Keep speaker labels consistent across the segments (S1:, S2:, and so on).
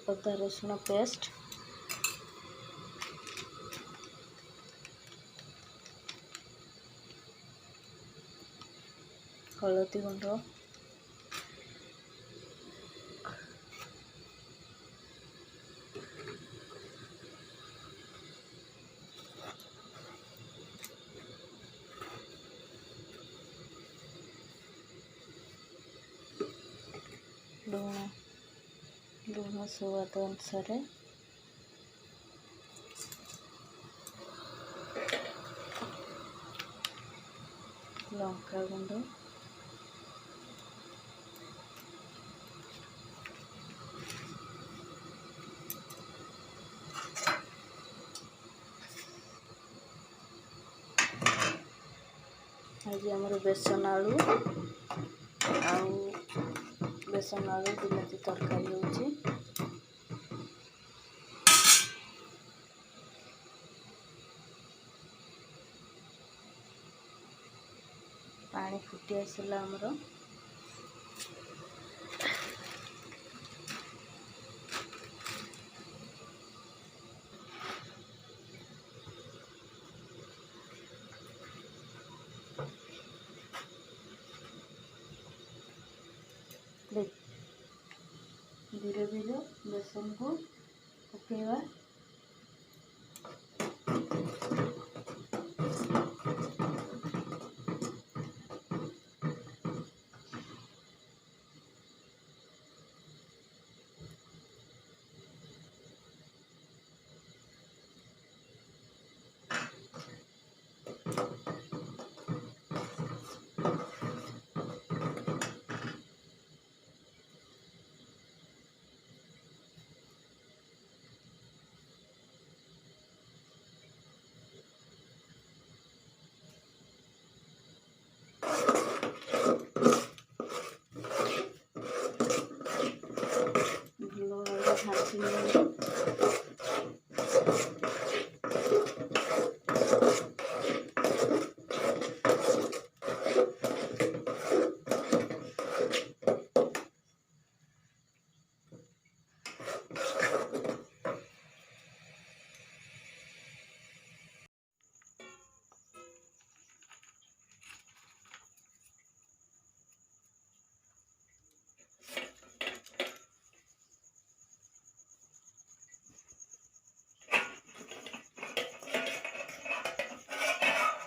S1: अदा रसुण पेस्ट, हलदी गुंड, लूण स्वाद अनुसार, लंका गुंड, आज आमर बेसन आलू बेसन आलू बिलाती तरकारी होची। पानी फुटी आसला आमर धीरे धीरे बेसन को पकेवा।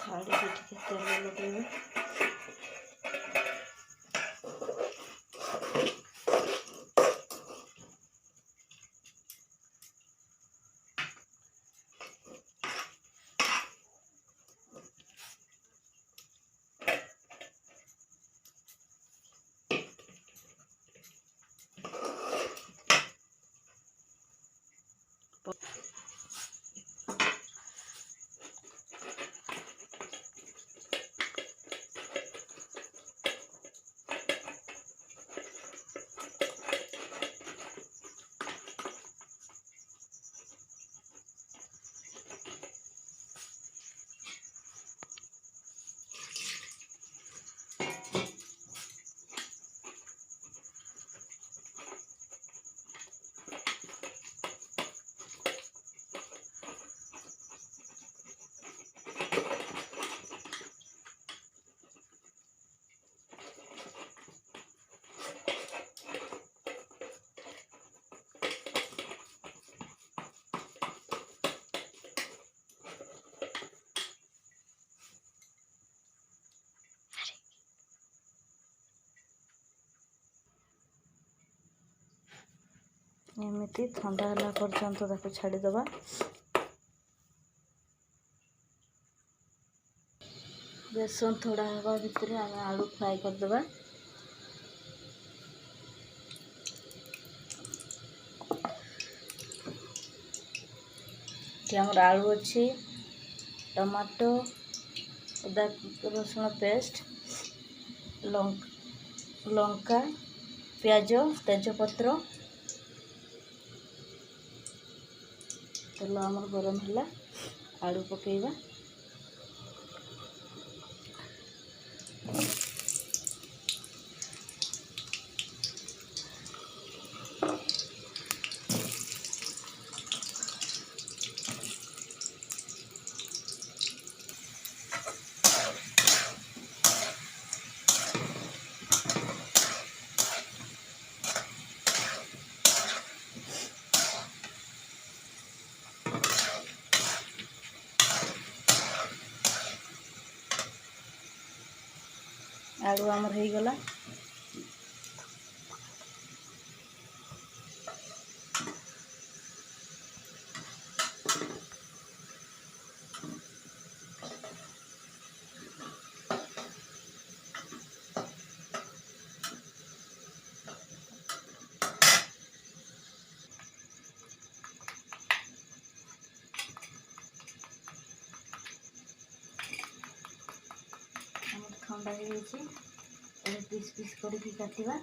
S1: थाड़ी भी तेल लगे एमती ठंडा होला पर्यंत ताको छाड़ीदबा। बेसन थोड़ा हवा भितर आम आलू फ्राए करदबा। आमर आलू अच्छी टमाटो अदा रसुण पेस्ट लंका प्याज तेजपत्र तेल आमर गरम है आलू पकेवा। आलू आमर हो गला। ठंडा हो पीस पीस करके काटिबा।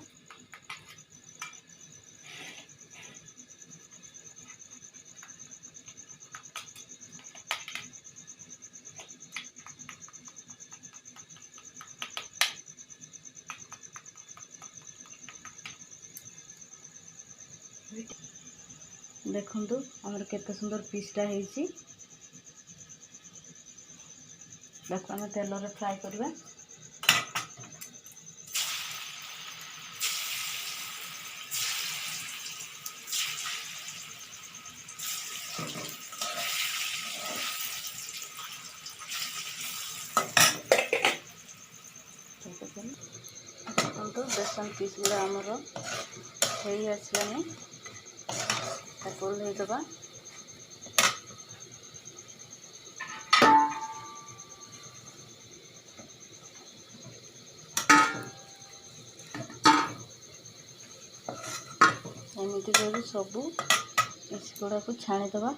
S1: देखंतु हमर केते सुंदर पीसटा हेछि। देखो आम तेल रे फ्राई करबा। देखो बेसन पीस गुड़ा आमर हो आसलानी ओल्है दबा। एमती कर सबू पीस गुड़ा को छाणीदबा।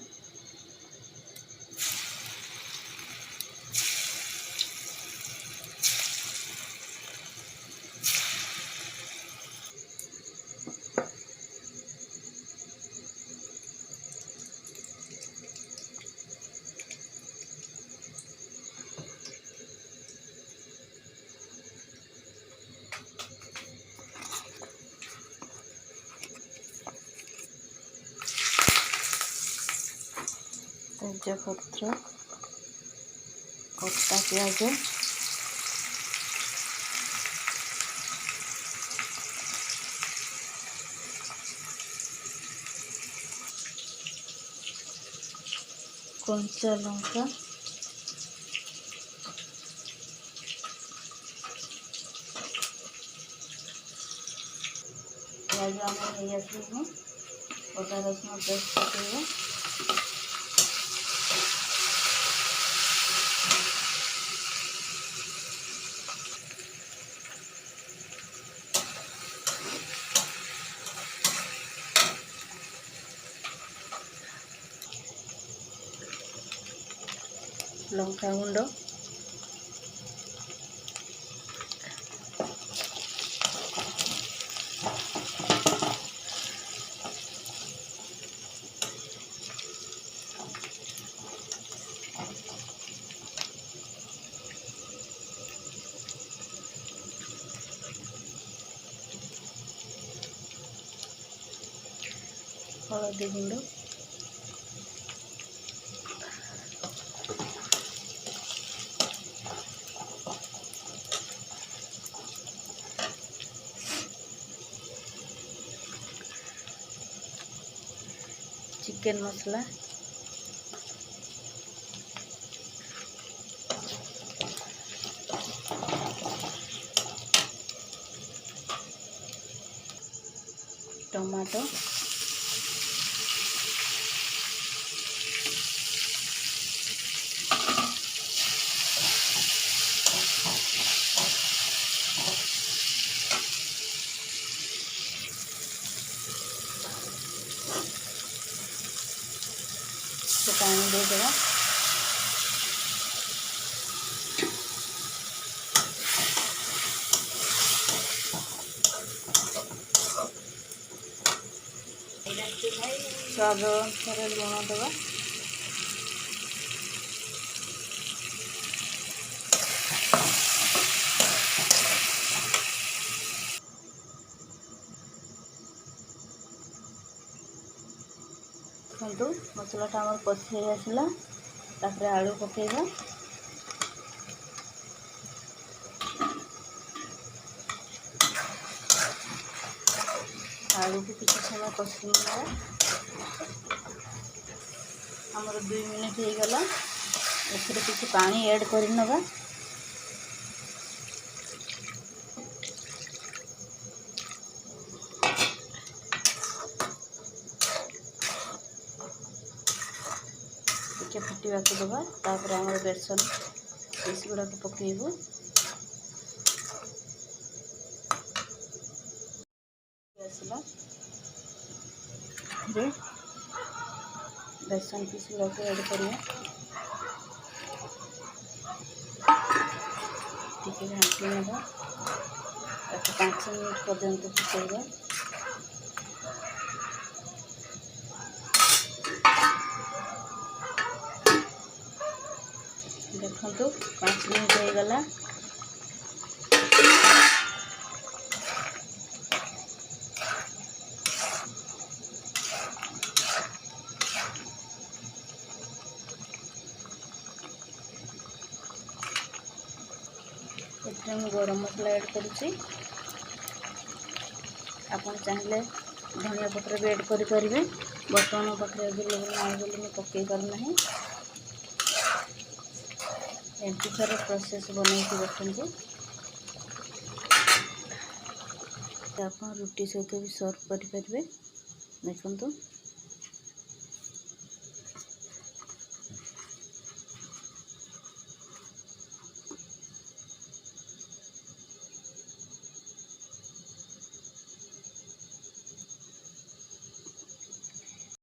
S1: तेजपत्र, कटा प्याज, कंचा लंका, प्याज आम हो अदा रसुण पेस्ट पकेगा। लंका गुंड, हलदी गुंड, चिकन मसला, टमाटो, पानी दे देगा। स्वाद अनुसार लुण देवा। देखो मसलाटा आम कषि आसला तापर आलू पकेगा। आलू को किसी समय कषि आमर 2 मिनट हो गला। एथिरे किसी पानी ऐड कर नवा। फुटवाक देवा तापर आम बेसन पीस गुड़ाक पकेबू आसला बेसन पीस गुड़ाक ऐड करिए टिके घाटी ना 5 मिनट पर्यंत फुटेगा देखो 5 मिनट हो गला मैं गरम मसला ऐड करुच्ची आपन चाहिए धनिया पत्र भी ऐड करें बर्तमान मो पाखे अवेलेबल ना बोली मैं पकई पारना एमती सारा प्रोसेस बनई देखो आप रुटी सहित भी सर्व करें देखो।